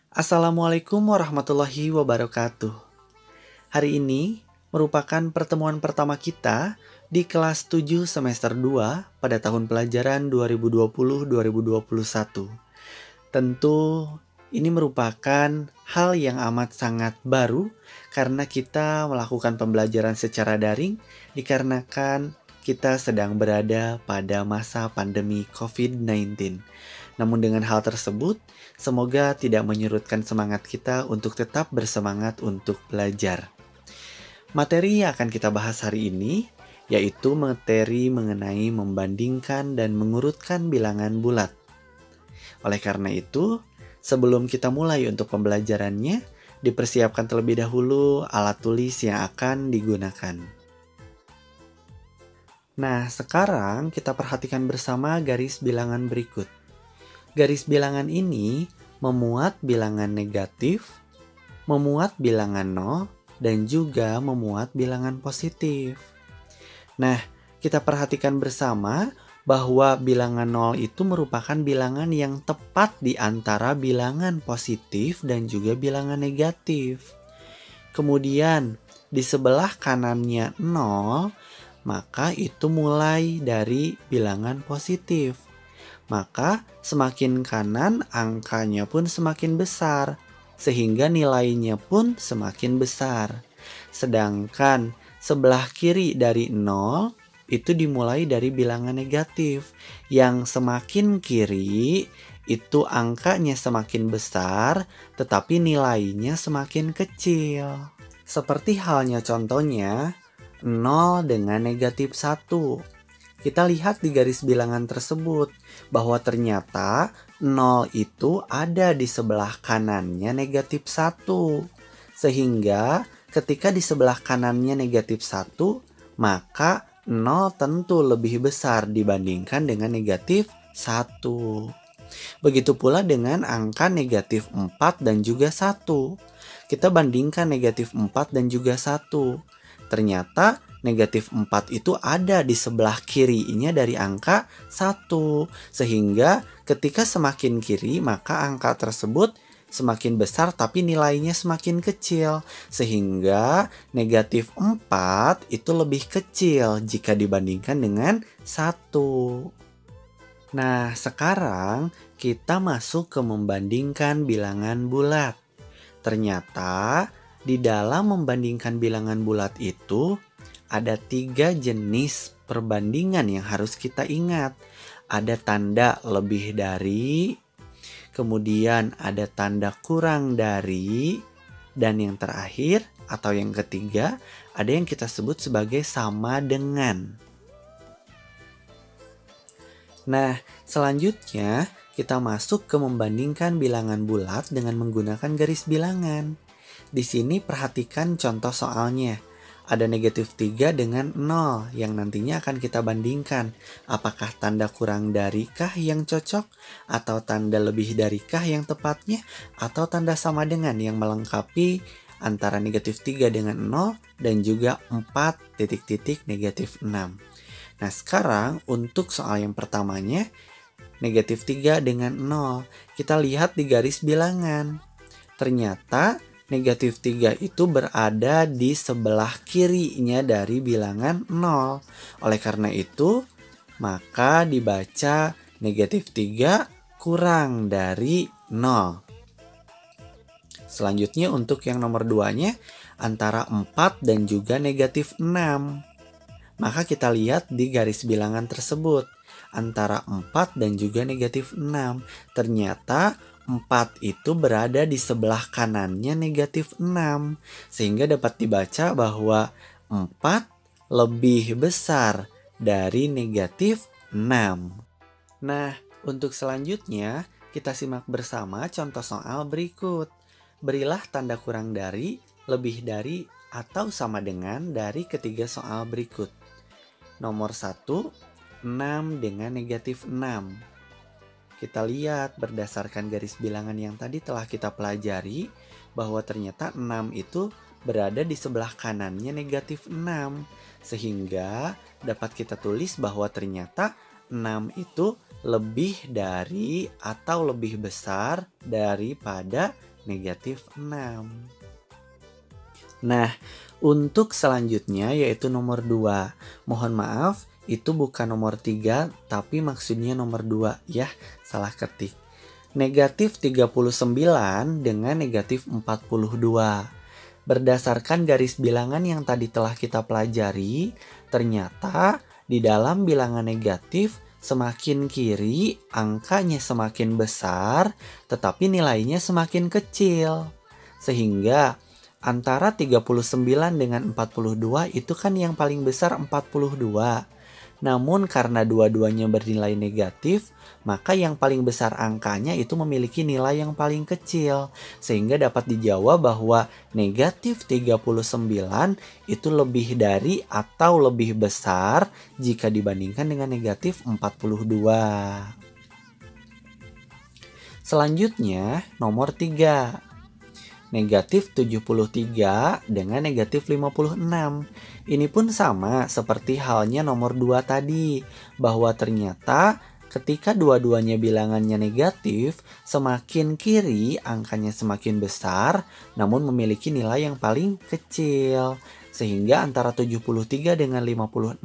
Assalamualaikum warahmatullahi wabarakatuh. Hari ini merupakan pertemuan pertama kita di kelas 7 semester 2 pada tahun pelajaran 2020-2021. Tentu ini merupakan hal yang amat sangat baru karena kita melakukan pembelajaran secara daring dikarenakan kita sedang berada pada masa pandemi COVID-19. Namun dengan hal tersebut, semoga tidak menyurutkan semangat kita untuk tetap bersemangat untuk belajar. Materi yang akan kita bahas hari ini yaitu materi mengenai membandingkan dan mengurutkan bilangan bulat. Oleh karena itu, sebelum kita mulai untuk pembelajarannya, dipersiapkan terlebih dahulu alat tulis yang akan digunakan. Nah, sekarang kita perhatikan bersama garis bilangan berikut. Garis bilangan ini memuat bilangan negatif, memuat bilangan 0, dan juga memuat bilangan positif. Nah, kita perhatikan bersama bahwa bilangan 0 itu merupakan bilangan yang tepat di antara bilangan positif dan juga bilangan negatif. Kemudian, di sebelah kanannya 0, maka itu mulai dari bilangan positif. Maka semakin kanan angkanya pun semakin besar, sehingga nilainya pun semakin besar. Sedangkan sebelah kiri dari 0 itu dimulai dari bilangan negatif. Yang semakin kiri itu angkanya semakin besar, tetapi nilainya semakin kecil. Seperti halnya contohnya 0 dengan negatif 1. Kita lihat di garis bilangan tersebut bahwa ternyata 0 itu ada di sebelah kanannya negatif 1. Sehingga ketika di sebelah kanannya negatif 1, maka 0 tentu lebih besar dibandingkan dengan negatif 1. Begitu pula dengan angka negatif 4 dan juga 1. Kita bandingkan negatif 4 dan juga 1. Ternyata negatif 4 itu ada di sebelah kirinya dari angka 1. Sehingga ketika semakin kiri maka angka tersebut semakin besar tapi nilainya semakin kecil. Sehingga negatif 4 itu lebih kecil jika dibandingkan dengan 1. Nah, sekarang kita masuk ke membandingkan bilangan bulat. Ternyata di dalam membandingkan bilangan bulat itu ada 3 jenis perbandingan yang harus kita ingat. Ada tanda lebih dari, kemudian ada tanda kurang dari, dan yang terakhir atau yang ketiga ada yang kita sebut sebagai sama dengan. Nah, selanjutnya kita masuk ke membandingkan bilangan bulat dengan menggunakan garis bilangan. Di sini perhatikan contoh soalnya. Ada negatif 3 dengan 0 yang nantinya akan kita bandingkan. Apakah tanda kurang darikah yang cocok? Atau tanda lebih darikah yang tepatnya? Atau tanda sama dengan yang melengkapi antara negatif 3 dengan 0 dan juga 4 titik-titik negatif 6. Nah, sekarang untuk soal yang pertamanya, negatif 3 dengan 0. Kita lihat di garis bilangan. Ternyata negatif 3 itu berada di sebelah kirinya dari bilangan 0. Oleh karena itu, maka dibaca negatif 3 kurang dari 0. Selanjutnya untuk yang nomor 2-nya antara 4 dan juga negatif 6. Maka kita lihat di garis bilangan tersebut antara 4 dan juga negatif 6. Ternyata 4 itu berada di sebelah kanannya negatif 6. Sehingga dapat dibaca bahwa 4 lebih besar dari negatif 6. Nah, untuk selanjutnya kita simak bersama contoh soal berikut. Berilah tanda kurang dari, lebih dari, atau sama dengan dari ketiga soal berikut. Nomor 1, 6 dengan negatif 6. Kita lihat berdasarkan garis bilangan yang tadi telah kita pelajari bahwa ternyata 6 itu berada di sebelah kanannya negatif 6. Sehingga dapat kita tulis bahwa ternyata 6 itu lebih dari atau lebih besar daripada negatif 6. Nah, untuk selanjutnya yaitu nomor 2. Mohon maaf, itu bukan nomor 3, tapi maksudnya nomor 2 ya, salah ketik. Negatif 39 dengan negatif 42. Berdasarkan garis bilangan yang tadi telah kita pelajari, ternyata di dalam bilangan negatif semakin kiri angkanya semakin besar, tetapi nilainya semakin kecil. Sehingga antara 39 dengan 42 itu kan yang paling besar 42. Namun karena dua-duanya bernilai negatif, maka yang paling besar angkanya itu memiliki nilai yang paling kecil. Sehingga dapat dijawab bahwa negatif 39 itu lebih dari atau lebih besar jika dibandingkan dengan negatif 42. Selanjutnya nomor 3. Negatif 73 dengan negatif 56. Ini pun sama seperti halnya nomor 2 tadi, bahwa ternyata ketika dua-duanya bilangannya negatif, semakin kiri angkanya semakin besar, namun memiliki nilai yang paling kecil. Sehingga antara 73 dengan 56,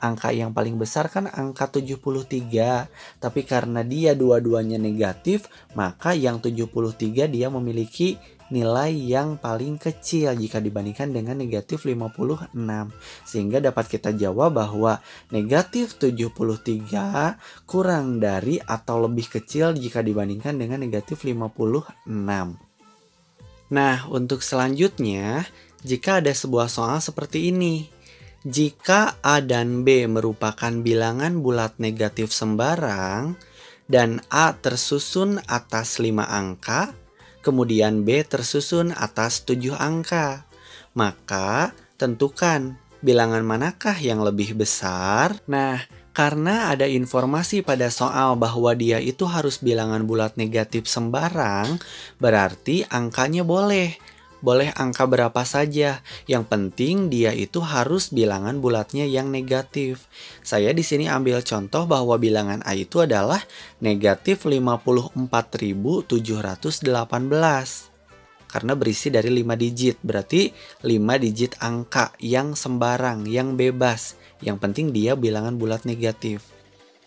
angka yang paling besar kan angka 73. Tapi karena dia dua-duanya negatif, maka yang 73 dia memiliki nilai yang paling kecil jika dibandingkan dengan negatif 56. Sehingga dapat kita jawab bahwa negatif 73 kurang dari atau lebih kecil jika dibandingkan dengan negatif 56. Nah, untuk selanjutnya, jika ada sebuah soal seperti ini. Jika A dan B merupakan bilangan bulat negatif sembarang dan A tersusun atas 5 angka, kemudian B tersusun atas 7 angka. Maka tentukan bilangan manakah yang lebih besar. Nah, karena ada informasi pada soal bahwa dia itu harus bilangan bulat negatif sembarang, berarti angkanya boleh angka berapa saja. Yang penting dia itu harus bilangan bulatnya yang negatif. Saya di sini ambil contoh bahwa bilangan A itu adalah negatif 54.718. Karena berisi dari 5 digit, berarti 5 digit angka yang sembarang, yang bebas. Yang penting dia bilangan bulat negatif.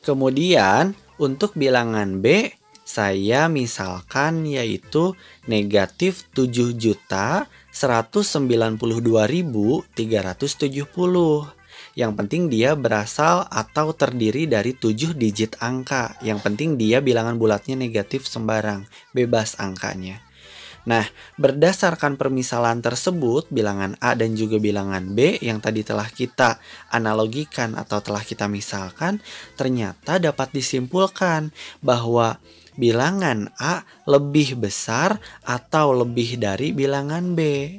Kemudian untuk bilangan B, saya misalkan yaitu negatif 7.192.370. Yang penting dia berasal atau terdiri dari 7 digit angka. Yang penting dia bilangan bulatnya negatif sembarang, bebas angkanya. Nah, berdasarkan permisalan tersebut, bilangan A dan juga bilangan B yang tadi telah kita analogikan atau telah kita misalkan, ternyata dapat disimpulkan bahwa bilangan A lebih besar atau lebih dari bilangan B.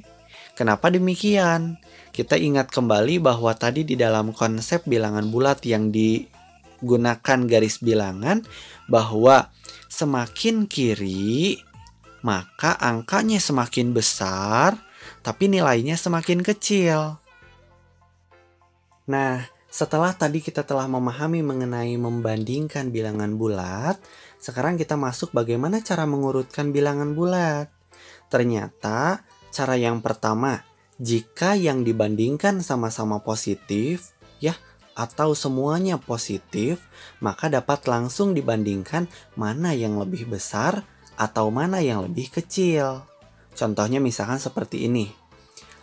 Kenapa demikian? Kita ingat kembali bahwa tadi di dalam konsep bilangan bulat yang digunakan garis bilangan, bahwa semakin kiri maka angkanya semakin besar, tapi nilainya semakin kecil. Nah, setelah tadi kita telah memahami mengenai membandingkan bilangan bulat, sekarang kita masuk bagaimana cara mengurutkan bilangan bulat. Ternyata, cara yang pertama, jika yang dibandingkan sama-sama positif, ya, atau semuanya positif, maka dapat langsung dibandingkan mana yang lebih besar atau mana yang lebih kecil. Contohnya misalkan seperti ini.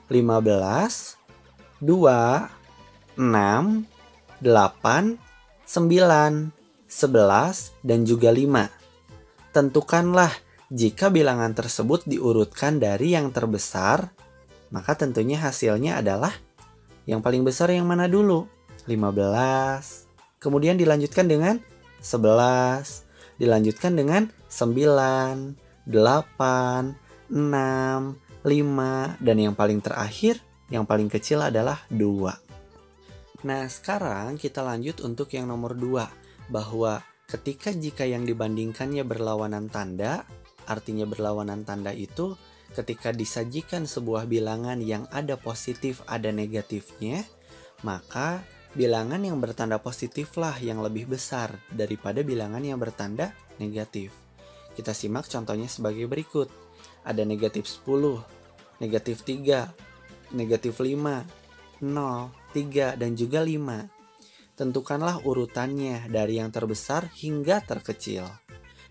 15, 2, 6, 8, 9, 11, dan juga 5. Tentukanlah jika bilangan tersebut diurutkan dari yang terbesar, maka tentunya hasilnya adalah yang paling besar yang mana dulu? 15. Kemudian dilanjutkan dengan 11. Dilanjutkan dengan 9, 8, 6, 5, dan yang paling terakhir, yang paling kecil adalah 2. Nah, sekarang kita lanjut untuk yang nomor 2, bahwa jika yang dibandingkannya berlawanan tanda, artinya berlawanan tanda itu ketika disajikan sebuah bilangan yang ada positif, ada negatifnya, maka bilangan yang bertanda positiflah yang lebih besar daripada bilangan yang bertanda negatif. Kita simak contohnya sebagai berikut. ada negatif 10, negatif 3, negatif 5, 0, 3, dan juga 5. Tentukanlah urutannya dari yang terbesar hingga terkecil.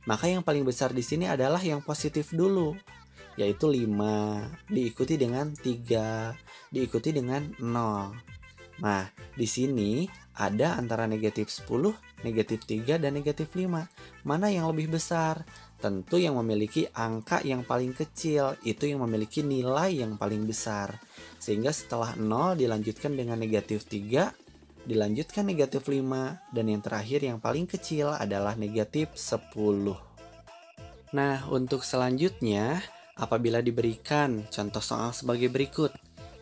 Maka yang paling besar di sini adalah yang positif dulu, yaitu 5, diikuti dengan 3, diikuti dengan 0. Nah, di sini ada antara negatif 10, negatif 3, dan negatif 5. Mana yang lebih besar? Tentu yang memiliki angka yang paling kecil, itu yang memiliki nilai yang paling besar. Sehingga setelah 0 dilanjutkan dengan negatif 3, dilanjutkan negatif 5, dan yang terakhir yang paling kecil adalah negatif 10. Nah, untuk selanjutnya, apabila diberikan contoh soal sebagai berikut,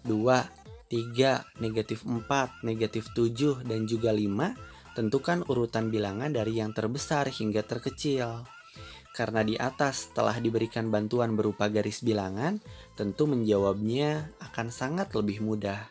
2, 3, negatif 4, negatif 7, dan juga 5, tentukan urutan bilangan dari yang terbesar hingga terkecil. Karena di atas telah diberikan bantuan berupa garis bilangan, tentu menjawabnya akan sangat lebih mudah.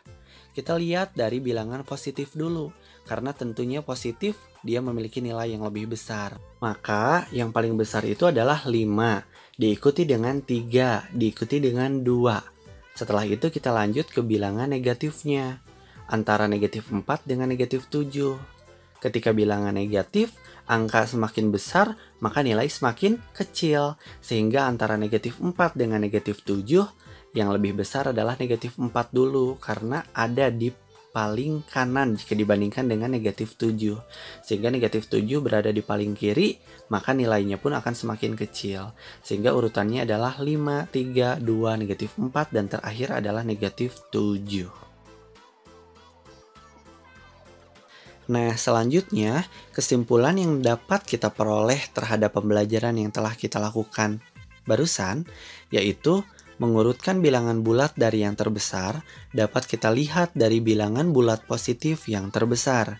Kita lihat dari bilangan positif dulu, karena tentunya positif dia memiliki nilai yang lebih besar. Maka yang paling besar itu adalah 5, diikuti dengan 3, diikuti dengan 2. Setelah itu kita lanjut ke bilangan negatifnya, antara negatif 4 dengan negatif 7. Ketika bilangan negatif, angka semakin besar, maka nilai semakin kecil. Sehingga antara negatif 4 dengan negatif 7, yang lebih besar adalah negatif 4 dulu, karena ada di paling kanan jika dibandingkan dengan negatif 7. Sehingga negatif 7 berada di paling kiri, maka nilainya pun akan semakin kecil. Sehingga urutannya adalah 5, 3, 2, negatif 4, dan terakhir adalah negatif 7. Nah, selanjutnya, kesimpulan yang dapat kita peroleh terhadap pembelajaran yang telah kita lakukan barusan, yaitu mengurutkan bilangan bulat dari yang terbesar dapat kita lihat dari bilangan bulat positif yang terbesar.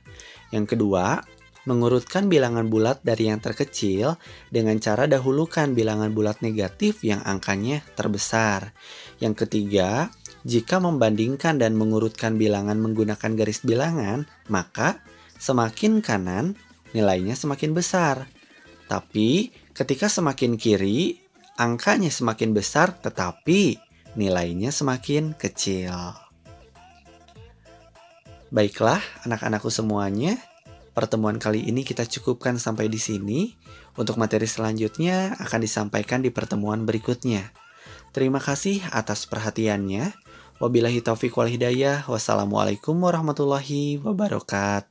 Yang kedua, mengurutkan bilangan bulat dari yang terkecil dengan cara dahulukan bilangan bulat negatif yang angkanya terbesar. Yang ketiga, jika membandingkan dan mengurutkan bilangan menggunakan garis bilangan, maka semakin kanan nilainya semakin besar. Tapi ketika semakin kiri, angkanya semakin besar tetapi nilainya semakin kecil. Baiklah anak-anakku semuanya, pertemuan kali ini kita cukupkan sampai di sini. Untuk materi selanjutnya akan disampaikan di pertemuan berikutnya. Terima kasih atas perhatiannya. Wabillahi taufiq wal hidayah. Wassalamualaikum warahmatullahi wabarakatuh.